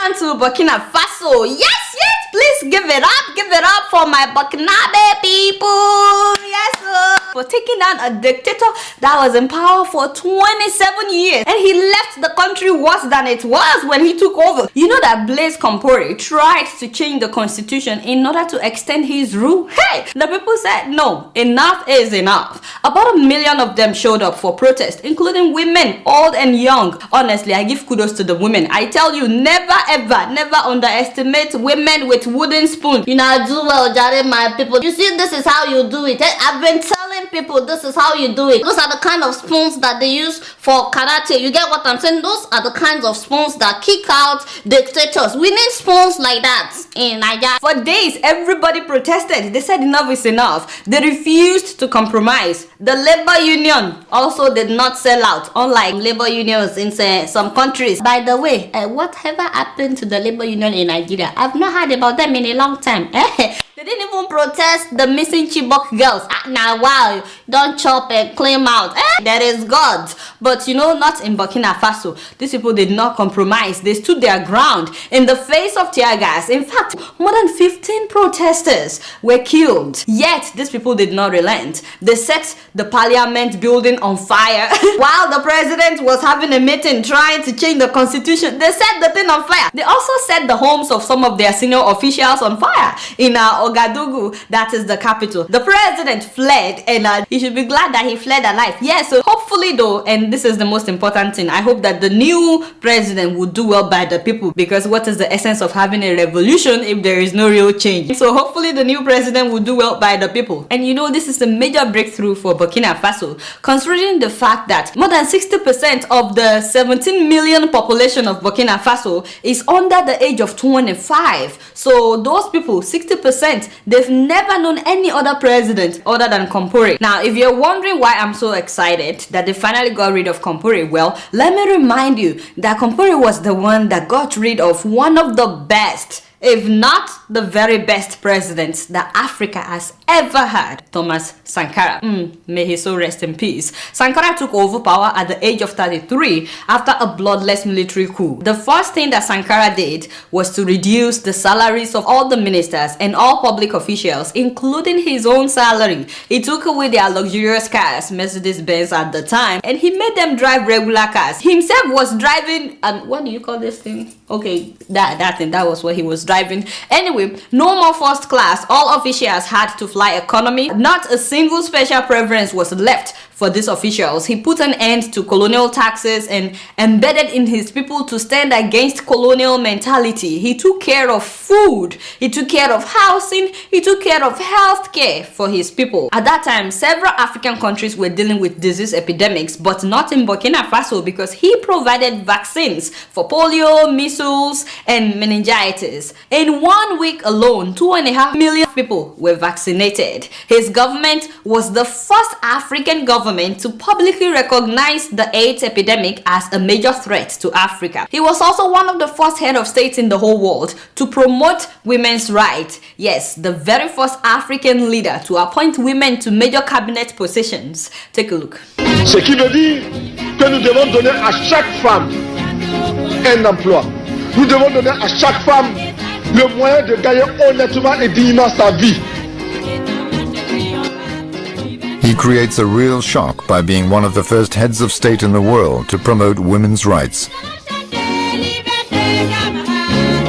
On to Burkina Faso. Yes, please give it up for my Burkinabe people. Yes, for taking down a dictator that was in power for 27 years, and he left the country worse than it was when he took over. You know that Blaise Compaoré tried to change the constitution in order to extend his rule. Hey, the people said no, enough is enough. About 1 million of them showed up for protest, including women, old and young. Honestly, I give kudos to the women. I tell you, never underestimate women with wooden spoons. You know, do well, Jare, my people. You see, this is how you do it. I've been telling people this is how you do it. Those are the kind of spoons that they use for karate. You get what I'm saying? Those are the kinds of spoons that kick out dictators. We need spoons like that in Nigeria. For days, everybody protested. They said enough is enough. They refused to compromise. The labor union also did not sell out, unlike labor unions in some countries. By the way, whatever happened to the labor union in Nigeria? I've not heard about them in a long time. They didn't even protest the missing Chibok girls. Now, wow, don't chop and claim out. There is God. But you know, not in Burkina Faso. These people did not compromise. They stood their ground in the face of tear gas. In fact, more than 15 protesters were killed. Yet, these people did not relent. They set the parliament building on fire. While the president was having a meeting trying to change the constitution, they set the thing on fire. They also set the homes of some of their senior officials on fire in Ouagadougou, that is the capital. The president fled, and he should be glad that he fled alive. Yes, so hopefully though, and this is the most important thing, I hope that the new president will do well by the people, because what is the essence of having a revolution if there is no real change? So hopefully the new president will do well by the people. And you know, this is a major breakthrough for Burkina Faso, considering the fact that more than 60% of the 17 million population of Burkina Faso is under the age of 25. So those people, 60%, they've never known any other president other than Compaoré. Now, if you're wondering why I'm so excited that they finally got rid of Compaoré, well, let me remind you that Compaoré was the one that got rid of one of the best, if not the very best president that Africa has ever had, Thomas Sankara. May he so rest in peace. Sankara took over power at the age of 33 after a bloodless military coup. The first thing that Sankara did was to reduce the salaries of all the ministers and all public officials, including his own salary. He took away their luxurious cars, Mercedes-Benz at the time, and he made them drive regular cars. He himself was driving, what do you call this thing? Okay, that was what he was driving. Anyway, no more first class. All officials had to fly economy. Not a single special preference was left for these officials. He put an end to colonial taxes and embedded in his people to stand against colonial mentality. He took care of food, he took care of housing, he took care of healthcare for his people. At that time, several African countries were dealing with disease epidemics, but not in Burkina Faso, because he provided vaccines for polio, measles, and meningitis. In 1 week alone, 2.5 million people were vaccinated. His government was the first African government to publicly recognize the AIDS epidemic as a major threat to Africa. He was also one of the first head of states in the whole world to promote women's rights. Yes, the very first African leader to appoint women to major cabinet positions. Take a look. Ce qui veut dire que nous devons donner à chaque femme un emploi. Nous devons donner à chaque femme le moyen de gagner honnêtement et dignement sa vie. He creates a real shock by being one of the first heads of state in the world to promote women's rights.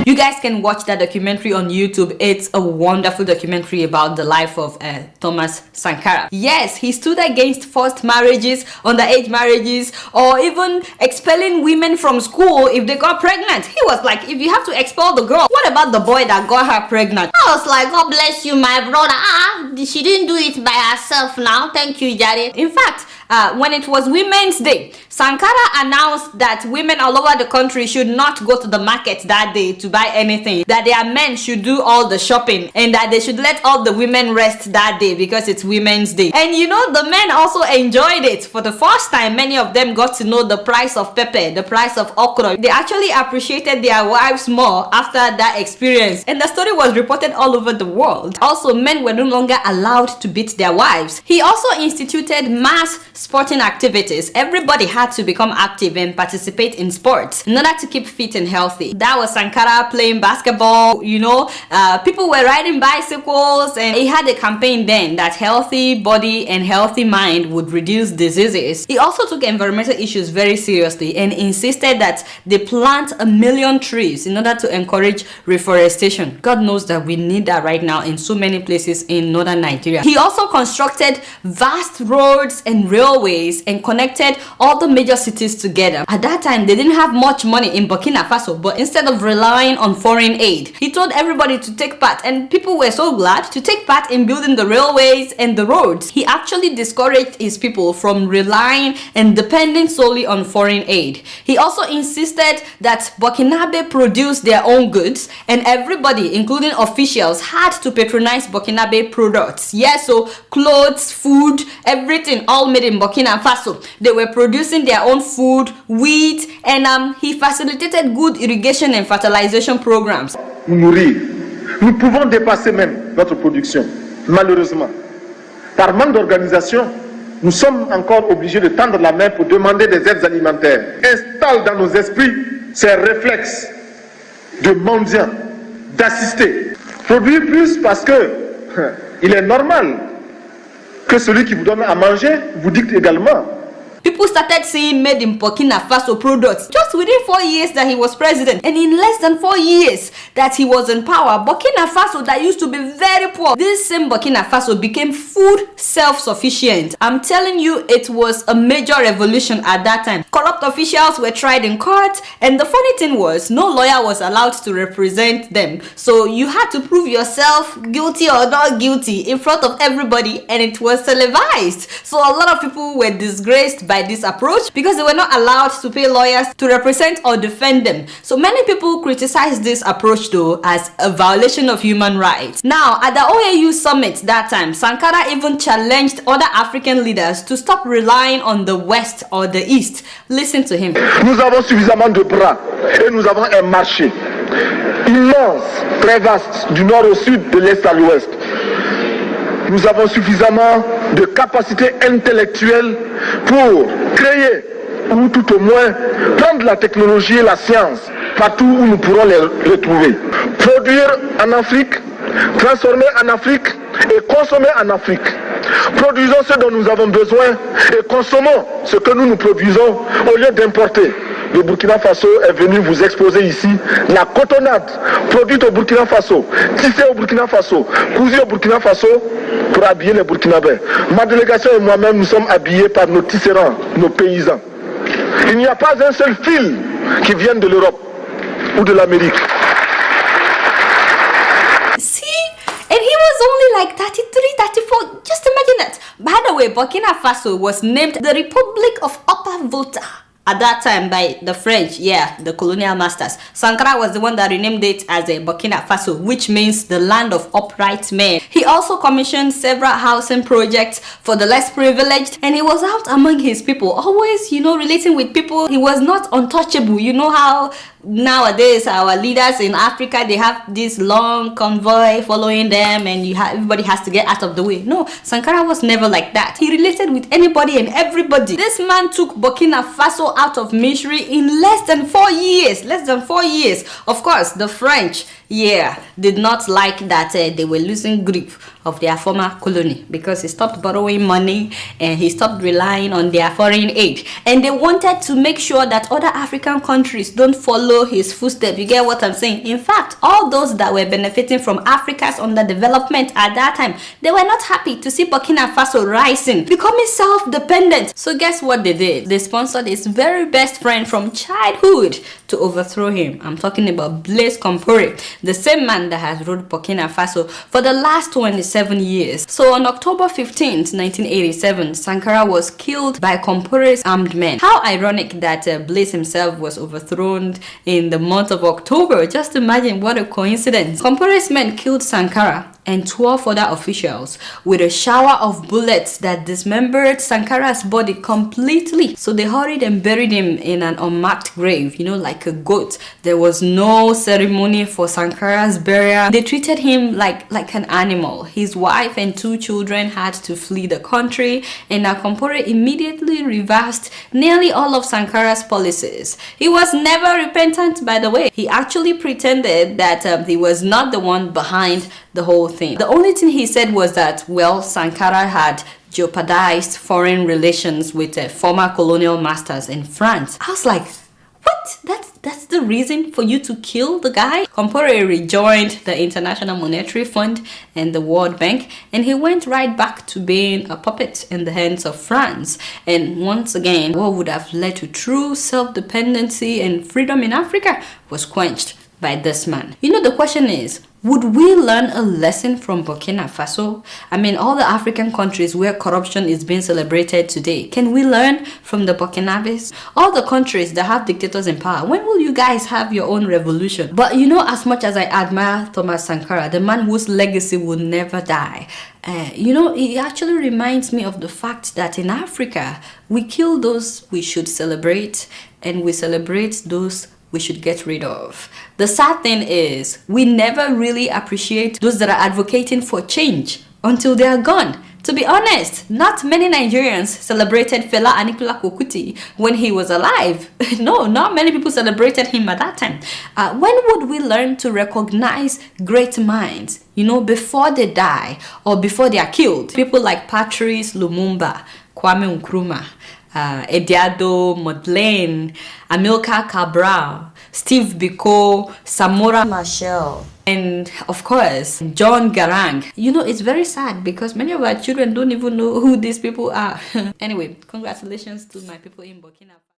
You guys can watch that documentary on YouTube. It's a wonderful documentary about the life of Thomas Sankara. Yes, he stood against forced marriages, underage marriages, or even expelling women from school if they got pregnant. He was like, if you have to expel the girl, what about the boy that got her pregnant? I was like, God bless you, my brother. She didn't do it by herself now. Thank you, Jare. In fact, when it was Women's Day, Sankara announced that women all over the country should not go to the market that day to buy anything, that their men should do all the shopping, and that they should let all the women rest that day because it's Women's Day. And you know, the men also enjoyed it. For the first time, many of them got to know the price of pepper, the price of okra. They actually appreciated their wives more after that experience, and the story was reported all over the world. Also, men were no longer allowed to beat their wives. He also instituted mass sporting activities. Everybody had to become active and participate in sports in order to keep fit and healthy. That was Sankara playing basketball, people were riding bicycles, and he had a campaign then that healthy body and healthy mind would reduce diseases. He also took environmental issues very seriously and insisted that they plant 1 million trees in order to encourage reforestation. God knows that we need that right now in so many places in northern Nigeria. He also constructed vast roads and railways and connected all the major cities together. At that time, they didn't have much money in Burkina Faso, but instead of relying on foreign aid, he told everybody to take part, and people were so glad to take part in building the railways and the roads. He actually discouraged his people from relying and depending solely on foreign aid. He also insisted that Burkinabe produce their own goods, and everybody, including officials, had to patronize Burkinabe products. Yes, so clothes, food, everything, all made in Burkina Faso. They were producing their own food, wheat, and he facilitated good irrigation and fertilization programs. Nourrir. Nous pouvons dépasser même notre production, malheureusement. Par manque d'organisation, nous sommes encore obligés de tendre la main pour demander des aides alimentaires. Installe dans nos esprits ces réflexes de mendiants, d'assister. Produire plus parce que il est normal que celui qui vous donne à manger vous dicte également. People started seeing made in Burkina Faso products just within 4 years that he was president, and in less than 4 years that he was in power, Burkina Faso, that used to be very poor, this same Burkina Faso became food self-sufficient. I'm telling you, it was a major revolution at that time. Corrupt officials were tried in court, and the funny thing was, no lawyer was allowed to represent them. So you had to prove yourself guilty or not guilty in front of everybody, and it was televised. So a lot of people were disgraced by this approach because they were not allowed to pay lawyers to represent or defend them. So many people criticized this approach though as a violation of human rights. Now, at the OAU summit that time, Sankara even challenged other African leaders to stop relying on the West or the East. Listen to him. Nous avons suffisamment de bras et nous avons un marché immense, très vaste, du nord au sud, de l'est à l'ouest. Nous avons suffisamment de capacité intellectuelle pour créer, ou tout au moins prendre la technologie et la science partout où nous pourrons les trouver. Produire en Afrique, transformer en Afrique et consommer en Afrique. Produisons ce dont nous avons besoin et consommons ce que nous produisons au lieu d'importer. Le Burkina Faso est venu vous exposer ici la cotonnade produite au Burkina Faso, tissée au Burkina Faso, cousue au Burkina Faso pour habiller les Burkinabés. Ma délégation et moi-même, nous sommes habillés par nos tisserands, nos paysans. Il n'y a pas un seul fil qui vienne de l'Europe ou de l'Amérique. See? And he was only like 33, 34. Just imagine that. By the way, Burkina Faso was named the Republic of Upper Volta at that time by the French, the colonial masters. Sankara was the one that renamed it as a Burkina Faso, which means the land of upright men. He also commissioned several housing projects for the less privileged, and he was out among his people, always, relating with people. He was not untouchable. You know how nowadays our leaders in Africa, they have this long convoy following them, and everybody has to get out of the way. No, Sankara was never like that. He related with anybody and everybody. This man took Burkina Faso out of misery in less than 4 years. Less than 4 years. Of course, the French, did not like that they were losing grip of their former colony, because he stopped borrowing money and he stopped relying on their foreign aid, and they wanted to make sure that other African countries don't follow his footsteps. You get what I'm saying? In fact, all those that were benefiting from Africa's underdevelopment at that time, they were not happy to see Burkina Faso rising, becoming self-dependent. So guess what they did? They sponsored his very best friend from childhood to overthrow him. I'm talking about Blaise Compaoré, the same man that has ruled Burkina Faso for the last 27 years. So on October 15th, 1987, Sankara was killed by Compaoré's armed men. How ironic that Blaise himself was overthrown in the month of October. Just imagine what a coincidence. Compaoré's men killed Sankara and 12 other officials with a shower of bullets that dismembered Sankara's body completely. So they hurried and buried him in an unmarked grave, you know, like a goat. There was no ceremony for Sankara's burial. They treated him like an animal. His wife and 2 children had to flee the country, and Akompore immediately reversed nearly all of Sankara's policies. He was never repentant, by the way. He actually pretended that he was not the one behind the whole thing. The only thing he said was that, well, Sankara had jeopardized foreign relations with former colonial masters in France. I was like, what? That's the reason for you to kill the guy? Compaore rejoined the International Monetary Fund and the World Bank, and he went right back to being a puppet in the hands of France. And once again, what would have led to true self-dependency and freedom in Africa was quenched by this man. You know, the question is, would we learn a lesson from Burkina Faso? I mean, all the African countries where corruption is being celebrated today, can we learn from the Burkinabes? All the countries that have dictators in power, when will you guys have your own revolution? But you know, as much as I admire Thomas Sankara, the man whose legacy will never die, you know, it actually reminds me of the fact that in Africa, we kill those we should celebrate, and we celebrate those we should get rid of. The sad thing is, we never really appreciate those that are advocating for change until they are gone. To be honest, not many Nigerians celebrated Fela Anikulapo Kuti when he was alive. No, not many people celebrated him at that time. When would we learn to recognize great minds, you know, before they die or before they are killed? People like Patrice Lumumba, Kwame Nkrumah, Ediado Modlane, Amilcar Cabral, Steve Biko, Samora Machel, and of course John Garang. You know, it's very sad because many of our children don't even know who these people are. Anyway, congratulations to my people in Burkina.